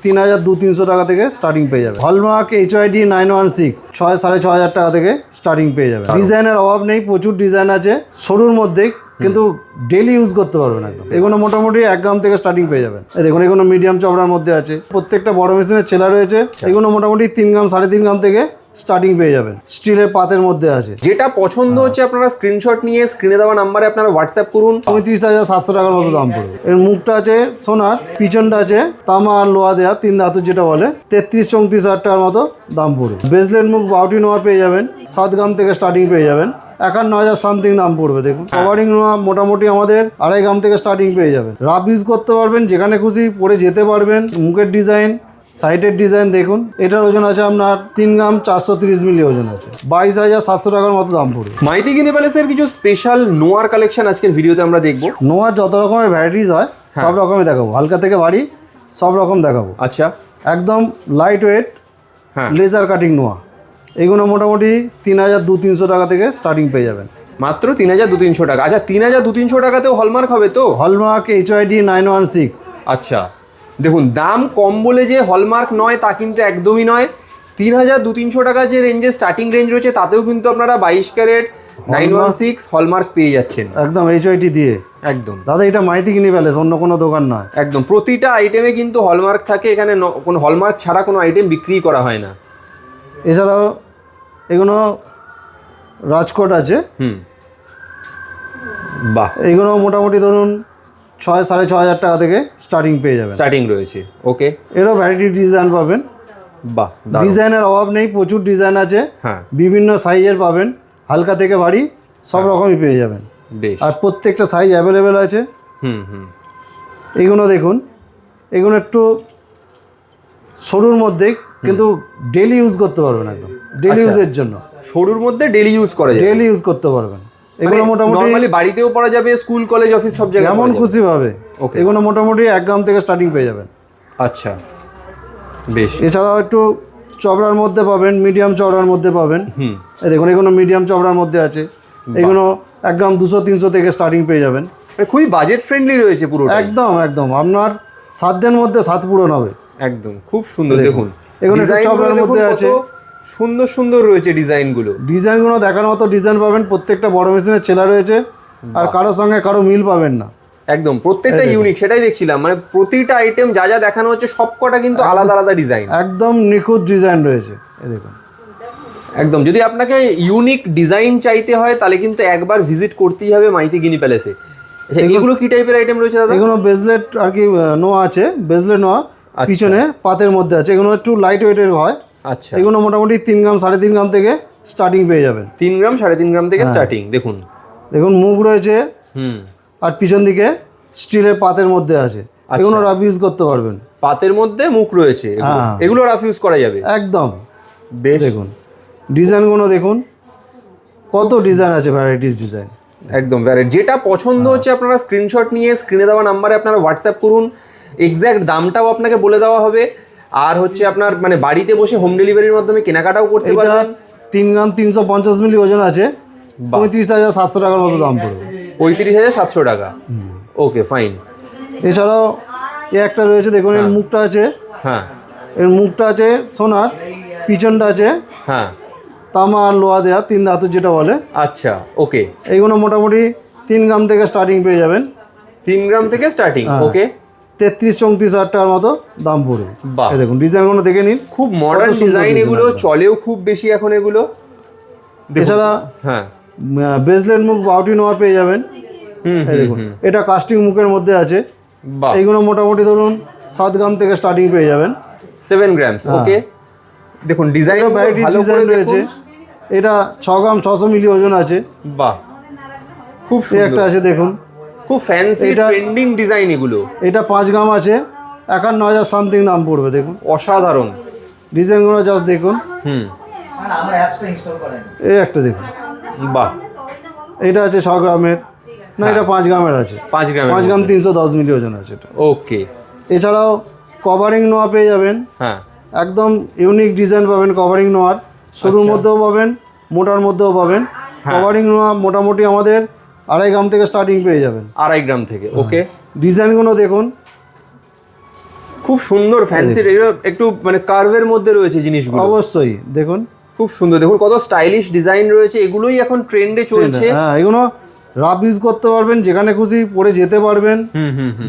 3,200-300 টাকা থেকে স্টার্টিং পেয়ে যাবে। হলমার্ক HYD 916 6,500 টাকা থেকে স্টার্টিং পেয়ে যাবে। ডিজাইনের অভাব নেই, প্রচুর ডিজাইন আছে সরুর মধ্যে, কিন্তু ডেলি ইউজ করতে পারবেন একদম। এগুলো মোটামুটি 1 গ্রাম থেকে স্টার্টিং পেয়ে যাবেন। এই দেখুন, এগুলো মিডিয়াম চওড়ার মধ্যে আছে, প্রত্যেকটা বড় মেশিনের ছেলা রয়েছে। এগুলো মোটামুটি 3 গ্রাম 3.5 গ্রাম থেকে স্টার্টিং পেয়ে যাবেন। স্টিলের পাতের মধ্যে আছে। যেটা পছন্দ হচ্ছে আপনারা স্ক্রিনশট নিয়ে স্ক্রিনে দেওয়া নাম্বারে আপনারা হোয়াটসঅ্যাপ করুন। 35,700 টাকার মতো দাম পড়বে। এর মুখটা আছে সোনার, পিছনটা আছে তামা আর লোহা দেওয়া, 3 ধাতুর যেটা বলে, 33-34 হাজার টাকার মতো দাম পড়বে। বেসলেট মুখ বাউটি নোয়া পেয়ে যাবেন, 7 গ্রাম থেকে স্টার্টিং পেয়ে যাবেন। 51,000 সামথিং দাম পড়বে। দেখুন, কভারিং নোয়া মোটামুটি আমাদের 2.5 গ্রাম থেকে স্টার্টিং পেয়ে যাবেন। রাফ ইউজ করতে পারবেন, যেখানে খুশি পরে যেতে পারবেন। মুখের ডিজাইন, সাইডের ডিজাইন দেখুন। এটার ওজন আছে আপনার 3 গ্রাম 430 মিলি ওজন আছে, 22,700 টাকার মতো দাম পড়বে। মাইতি গিনি প্যালেসের কিছু স্পেশাল নোয়ার কালেকশন আজকের ভিডিওতে আমরা দেখবো। নোয়ার যত রকমের ভ্যারাইটিস হয় সব রকমই দেখাবো, হালকা থেকে ভারী সব রকম দেখাবো। আচ্ছা, একদম লাইট ওয়েট লেজার কাটিং নোয়া, এগুলো মোটামুটি 3,200-300 টাকা থেকে স্টার্টিং পেয়ে যাবেন। মাত্র 3,200-300 টাকা। আচ্ছা, 3,200-300 টাকাতেও হলমার্ক হবে তো? Hallmark HYD 916। আচ্ছা, দেখুন, দাম কম বলে যে হলমার্ক নয় তা কিন্তু একদমই নয়। 3,200-300 টাকার যে রেঞ্জে স্টার্টিং রেঞ্জ রয়েছে তাতেও কিন্তু আপনারা 22 ক্যারেট 916 হলমার্ক পেয়ে যাচ্ছেন একদম HYD দিয়ে। একদম দাদা, এটা মাইতি গিনি প্যালেস, অন্য কোনো দোকান নয়। একদম প্রতিটা আইটেমে কিন্তু হলমার্ক থাকে, এখানে কোনো হলমার্ক ছাড়া কোনো আইটেম বিক্রি করা হয় না। এছাড়াও এগুলো রাজকোট আছে। বাহ, এইগুলো মোটামুটি ধরুন 6,500 টাকা থেকে স্টার্টিং পেয়ে যাবেন। স্টার্টিং রয়েছে। ওকে, এরও ভ্যারাইটি ডিজাইন পাবেন। বাহ, ডিজাইনের অভাব নেই, প্রচুর ডিজাইন আছে। হ্যাঁ, বিভিন্ন সাইজের পাবেন, হালকা থেকে ভারী সব রকমই পেয়ে যাবেন। বেশ। আর প্রত্যেকটা সাইজ অ্যাভেলেবেল আছে। এগুলো দেখুন, এগুলো একটু সরুর মধ্যে, কিন্তু ডেলি ইউজ করতে পারবেন একদম, ডেলি ইউজের জন্য। সরুর মধ্যে ডেলি ইউজ করা যায়, ডেলি ইউজ করতে পারবেন। এগুলো মোটামুটি নরমালি বাড়িতেও পরা যাবে, স্কুল কলেজ অফিস সব জায়গায় যেমন খুশি ভাবে। এগুলো মোটামুটি 1 গ্রাম থেকে স্টার্টিং পেয়ে যাবেন। আচ্ছা, বেশ। এছাড়াও একটু চওড়ার মধ্যে পাবেন, মিডিয়াম চওড়ার মধ্যে পাবেন। এই দেখুন, এগুলো মিডিয়াম চওড়ার মধ্যে আছে। এগুলো 1 গ্রাম 200-300 থেকে স্টার্টিং পেয়ে যাবেন। খুবই বাজেট ফ্রেন্ডলি রয়েছে পুরো। একদম একদম, আপনার 7 দিনের মধ্যে 7 পূরণ হবে। একদম খুব সুন্দর। দেখুন, এগুলো একটু চওড়ার মধ্যে আছে, সুন্দর সুন্দর রয়েছে ডিজাইনগুলো। ডিজাইনগুলো দেখার মতো ডিজাইন পাবেন, প্রত্যেকটা বড় মেশিনের ছেলা রয়েছে, আর কারোর সঙ্গে কারো মিল পাবেন না। একদম প্রত্যেকটা ইউনিক, সেটাই দেখছিলাম, মানে প্রতিটা আইটেম যা যা দেখানো হচ্ছে সবকটা কিন্তু আলাদা আলাদা ডিজাইন, একদম নিখুঁত ডিজাইন রয়েছে। এই দেখুন, একদম। যদি আপনাকে ইউনিক ডিজাইন চাইতে হয় তাহলে কিন্তু একবার ভিজিট করতেই হবে মাইতি গিনি প্যালেসে। আচ্ছা, এগুলো কি টাইপের আইটেম রয়েছে দাদা? এগুলো বেসলেট আর কি নোয়া আছে, বেসলেট নোয়া পিছনে পাতের মধ্যে আছে। এগুলো একটু লাইট ওয়েটের হয়। আচ্ছা, এগুলো মোটামুটি 3 গ্রাম 3.5 গ্রাম থেকে স্টার্টিং পেয়ে যাবেন। 3 গ্রাম 3.5 গ্রাম থেকে স্টার্টিং। দেখুন দেখুন, মুখ রয়েছে, আর পিছন দিকে স্টিলের পাতের মধ্যে আছে। এগুলো রাফ ইউজ করতে পারবেন। পাতের মধ্যে মুখ রয়েছে, এগুলো রাফ ইউজ করা যাবে একদম। বেশ। দেখুন ডিজাইনগুলো দেখুন, কত ডিজাইন আছে, ভ্যারাইটিস ডিজাইন। একদম ভ্যারাইটি। যেটা পছন্দ হচ্ছে আপনারা স্ক্রিনশট নিয়ে স্ক্রিনে দেওয়া নাম্বারে আপনারা হোয়াটসঅ্যাপ করুন, এক্স্যাক্ট দামটাও আপনাকে বলে দেওয়া হবে। আর হচ্ছে আপনার মানে বাড়িতে বসে হোম ডেলিভারির মাধ্যমে কেনাকাটাও করতে পারবেন। 3 গ্রাম 350 মিলি ওজন আছে, 35,700 টাকার মতো দাম পড়বে। 35,700 টাকা। ওকে, ফাইন। এছাড়াও একটা রয়েছে, দেখুন এর মুখটা আছে। হ্যাঁ, এর মুখটা আছে সোনার, পিছনটা আছে তামা আর লোহা দেওয়া, 3 ধাতুর যেটা বলে। আচ্ছা, ওকে। এইগুলো মোটামুটি 3 গ্রাম থেকে স্টার্টিং পেয়ে যাবেন। 3 গ্রাম থেকে স্টার্টিং। ওকে, 33-34 হাজার টাকার মতো দাম পড়বে। এই দেখুন ডিজাইনগুলো দেখে নিন, খুব মডার্ন ডিজাইন, এগুলো চলেও খুব বেশি এখন এগুলো। এছাড়া বেসলেট মুখ বাউটি নোয়া পেয়ে যাবেন। এই দেখুন, এটা কাস্টিং মুখের মধ্যে আছে। এইগুলো মোটামুটি ধরুন 7 গ্রাম থেকে স্টার্টিং পেয়ে যাবেন। 7 গ্রাম। ওকে, দেখুন ডিজাইন ভ্যারাইটি ডিজাইন রয়েছে। এটা 6 গ্রাম 600 মিলি ওজন আছে। বাহ, খুব সুন্দর। একটা আছে দেখুন, খুব ফ্যান্সি ট্রেন্ডিং ডিজাইন এগুলো। এটা 5 গ্রাম আছে, 51,000 সামথিং দাম পড়বে। দেখুন অসাধারণ ডিজাইনগুলো, জাস্ট দেখুন। এই একটা দেখুন, বাহ। এটা আছে 6 গ্রামের, না এটা 5 গ্রামের আছে। 5 গ্রাম 310 মিলি ওজন আছে এটা। ওকে। এছাড়াও কভারিং নোয়া পেয়ে যাবেন। একদম ইউনিক ডিজাইন পাবেন কভারিং নোয়ার, সরুর মধ্যেও পাবেন, মোটার মধ্যেও পাবেন। কভারিং নোয়া মোটামুটি আমাদের 2.5 গ্রাম থেকে স্টার্টিং পেয়ে যাবেন। 2.5 গ্রাম থেকে। ওকে, ডিজাইনগুলো দেখুন, খুব সুন্দর ফ্যান্সি, একটু মানে কার্ভের মধ্যে রয়েছে জিনিসগুলো। অবশ্যই দেখুন খুব সুন্দর, দেখুন কত স্টাইলিশ ডিজাইন রয়েছে, এগুলোই এখন ট্রেন্ডে চলছে। হ্যাঁ, এগুলো রাফ ইউজ করতে পারবেন, যেখানে খুশি পরে যেতে পারবেন।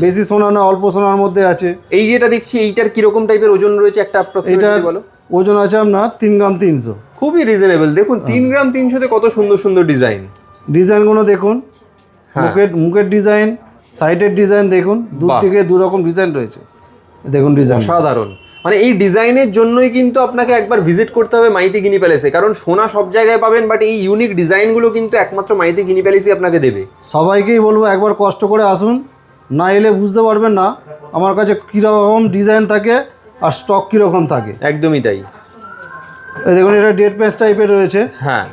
বেশি সোনা না, অল্প সোনার মধ্যে আছে। এই যেটা দেখছি এইটার কিরকম টাইপের ওজন রয়েছে একটা অ্যাপ্রক্সিমেটলি বলো? ওজন আছে আপনার 3 গ্রাম 300। খুবই রিজনেবল, দেখুন 3 গ্রাম 300-তে কত সুন্দর সুন্দর ডিজাইন। ডিজাইনগুলো দেখুন, মুখের ডিজাইন, সাইডের ডিজাইন দেখুন, দূর থেকে দু রকম ডিজাইন রয়েছে। দেখুন ডিজাইন অসাধারণ, মানে এই ডিজাইনের জন্যই কিন্তু আপনাকে একবার ভিজিট করতে হবে মাইতি গিনি প্যালেসে, কারণ সোনা সব জায়গায় পাবেন, বাট এই ইউনিক ডিজাইনগুলো কিন্তু একমাত্র মাইতি গিনি প্যালেসই আপনাকে দেবে। সবাইকেই বলবো একবার কষ্ট করে আসুন, না এলে বুঝতে পারবেন না আমার কাছে কীরকম ডিজাইন থাকে আর স্টক কীরকম থাকে। একদমই তাই। এই দেখুন এটা ডেড প্যাচ টাইপের রয়েছে। হ্যাঁ,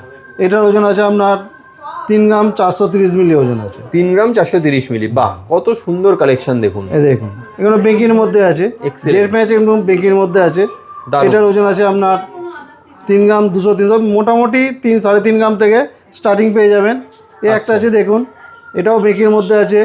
এটার ওজন আছে আপনার 3 গ্রাম 430 মিলি ওজন আছে। 3 গ্রাম 430 মিলি, বাহ কত সুন্দর কালেকশন দেখুন। এই দেখুন এগুলো বেঙ্কির মধ্যে আছে, ডেড প্যাচ একদম বেঙ্কির মধ্যে আছে। এটার ওজন আছে আপনার 3 গ্রাম 200-300, মোটামুটি 3-3.5 গ্রাম থেকে স্টার্টিং পেয়ে যাবেন। এই একটা আছে দেখুন, এটাও বেঙ্কির মধ্যে আছে,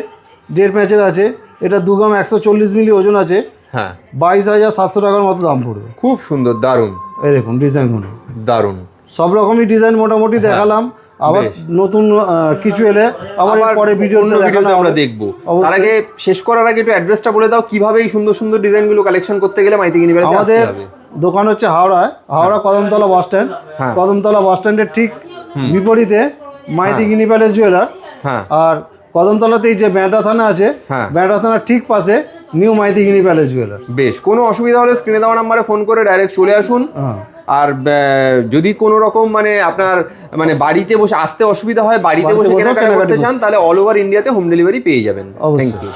ডেড প্যাচের আছে। এটা 2 গ্রাম 140 মিলি ওজন আছে। হ্যাঁ, 22,700 টাকার মতো দাম পড়বে। খুব সুন্দর, দারুণ। এই দেখুন ডিজাইনগুলো দারুণ, সব রকমই ডিজাইন মোটামুটি দেখালাম। আবার নতুন কিছু এলে আবার পরে ভিডিওতে আমরা দেখবো। তার আগে শেষ করার আগে একটু অ্যাড্রেসটা বলে দাও, কিভাবে এই সুন্দর সুন্দর ডিজাইনগুলো কালেকশন করতে গেলে মাইতি গিনি প্যালেসে আসতে আমাদের হবে। দোকান হচ্ছে হাওড়া কদমতলা বাস স্ট্যান্ড। কদমতলা বাস স্ট্যান্ডের ঠিক বিপরীতে মাইতি গিনি প্যালেস জুয়েলার্স। হ্যাঁ, আর কদমতলাতেই যে ব্যান্ডা থানা আছে, ব্যান্ডা থানার ঠিক পাশে নিউ মাইতি গিনি প্যালেস জুয়েলার্স। বেশ, কোনো অসুবিধা হলে স্ক্রিনে দেওয়া নাম্বারে ফোন করে ডাইরেক্ট চলে আসুন। আর যদি কোনো রকম মানে আপনার মানে বাড়িতে বসে আসতে অসুবিধা হয়, বাড়িতে বসে কেনাকাটা করতে চান, তাহলে অল ওভার ইন্ডিয়াতে হোম ডেলিভারি পেয়ে যাবেন। Thank you.